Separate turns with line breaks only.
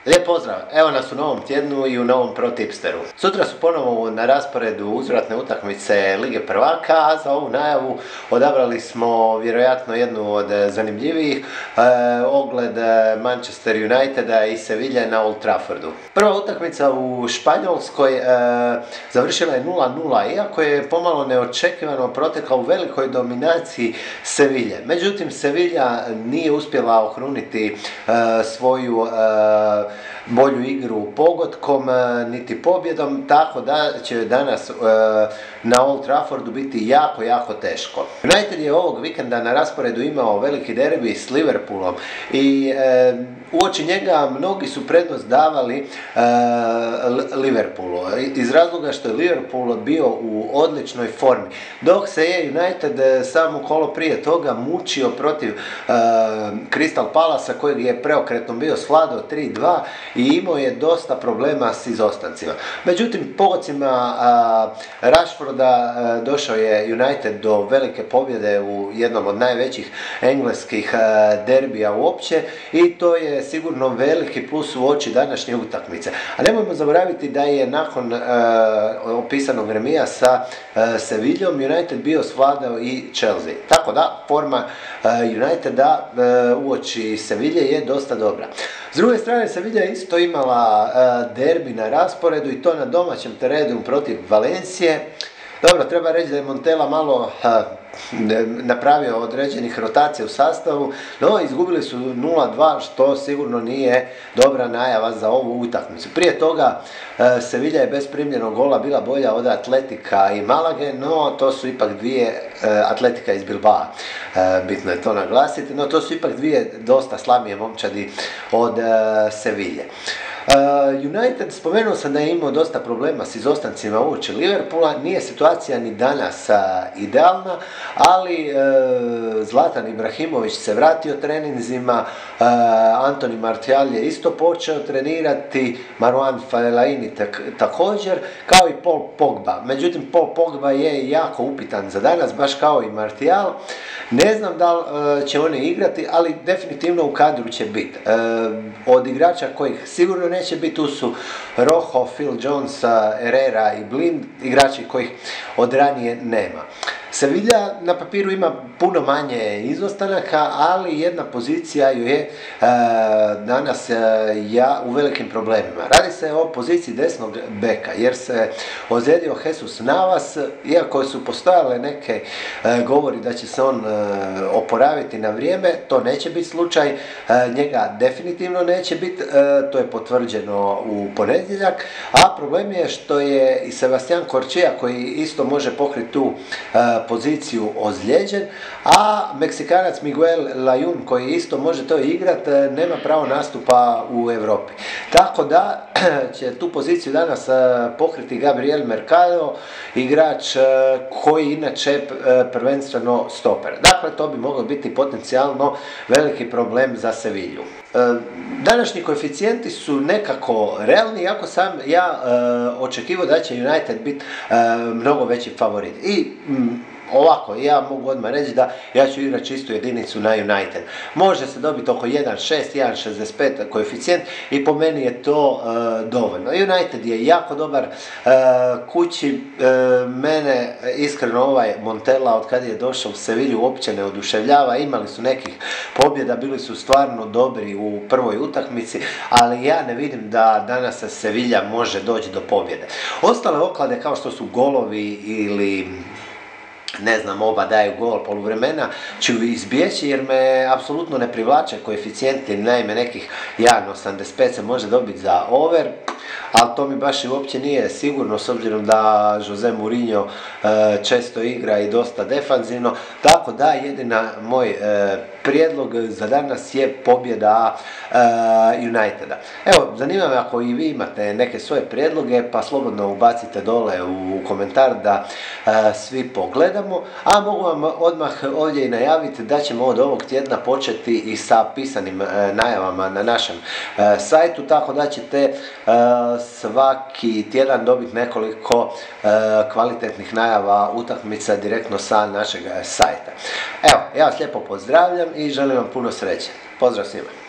Lijep pozdrav, evo nas u novom tjednu i u novom Pro Tipsteru. Sutra su ponovo na rasporedu uzvratne utakmice Lige prvaka, a za ovu najavu odabrali smo vjerojatno jednu od zanimljivijih, ogled Manchester Uniteda i Sevilla na Old Traffordu. Prva utakmica u Španjolskoj završila je 0:0, iako je pomalo neočekivano protekla u velikoj dominaciji Sevilla. Međutim, Sevilla nije uspjela okruniti svoju bolju igru pogodkom niti pobjedom, tako da će danas na Old Traffordu biti jako teško. United je ovog vikenda na rasporedu imao veliki derbi s Liverpoolom i uoči njega mnogi su prednost davali Liverpoolu iz razloga što je Liverpool bio u odličnoj formi, dok se je United samo kolo prije toga mučio protiv Crystal Palacea kojeg je preokretno bio svladao 3:2 i imao je dosta problema s izostancima. Međutim, pogodcima Rashforda došao je United do velike pobjede u jednom od najvećih engleskih derbija uopće i to je sigurno veliki plus u oči današnje utakmice. A nemojmo zaboraviti da je nakon opisanog remija sa Sevillom United bio svladao i Chelsea. Tako da, forma Uniteda uoči Seville je dosta dobra. S druge strane, Sevilla je isto imala derbi na rasporedu i to na domaćem terenu protiv Valencije. Dobro, treba reći da je Montella malo napravio određenih rotacija u sastavu, no izgubili su 0:2, što sigurno nije dobra najava za ovu utakmicu. Prije toga Sevilla je bez primljenog gola bila bolja od Atletika i Malage, no to su ipak dvije, Atletika iz Bilbao, bitno je to naglasiti, no to su ipak dvije dosta slabije momčadi od Seville. United, spomenuo sam da je imao dosta problema s izostancima uoči Liverpoola, nije situacija ni danas idealna, ali Zlatan Ibrahimović se vratio treninzima, Anthony Martial je isto počeo trenirati, Marouane Fellaini također, kao i Paul Pogba. Međutim, Paul Pogba je jako upitan za danas, baš kao i Martial. Ne znam da li će oni igrati, ali definitivno u kadru će biti. Od igrača kojih sigurno neće biti, tu su Rojo, Phil Jones, Herrera i Blind, igrači kojih od ranije nema. Sevilla na papiru ima puno manje izostanaka, ali jedna pozicija ju je danas u velikim problemima. Radi se o poziciji desnog beka, jer se ozlijedio Jesus Navas, iako su postojale neke govori da će se on oporaviti na vrijeme, to neće biti slučaj, njega definitivno neće biti, to je potvrđeno u ponedjeljak, a problem je što je i Sebastian Corchia, koji isto može pokriti tu poziciju, ozlijeđen, a Meksikanac Miguel Layún, koji isto može to igrat, nema pravo nastupa u Europi. Tako da će tu poziciju danas pokriti Gabriel Mercado, igrač koji inače prvenstveno stoper. Dakle, to bi moglo biti potencijalno veliki problem za Sevilju. Današnji koeficijenti su nekako realni, iako sam ja očekivao da će United biti mnogo veći favorit. I ovako, ja mogu odmah reći da ja ću igrati čistu jedinicu na United. Može se dobiti oko 1.6, 1.65 koeficijent i po meni je to dovoljno. United je jako dobar kući, mene iskreno ovaj Montella od kada je došao u Sevilju uopće ne oduševljava, imali su nekih pobjeda, bili su stvarno dobri u prvoj utakmici, ali ja ne vidim da danas Sevilla može doći do pobjede. Ostale oklade kao što su golovi ili ne znam, oba daju gol poluvremena, ću izbjeći jer me apsolutno ne privlače koeficijenti, naime nekih 1.85 se može dobiti za over, ali to mi baš i uopće nije sigurno s obzirom da Jose Mourinho često igra i dosta defanzivno, tako da jedina moj prijedlog za danas je pobjeda Uniteda. Evo, zanima me ako i vi imate neke svoje prijedloge, pa slobodno ubacite dole u komentar da svi pogledamo, a mogu vam odmah ovdje i najaviti da ćemo od ovog tjedna početi i sa pisanim najavama na našem sajtu, tako da ćete svaki tjedan dobiti nekoliko kvalitetnih najava utakmica direktno sa našeg sajta. Evo, ja vas lijepo pozdravljam i želim vam puno sreće. Pozdrav svima!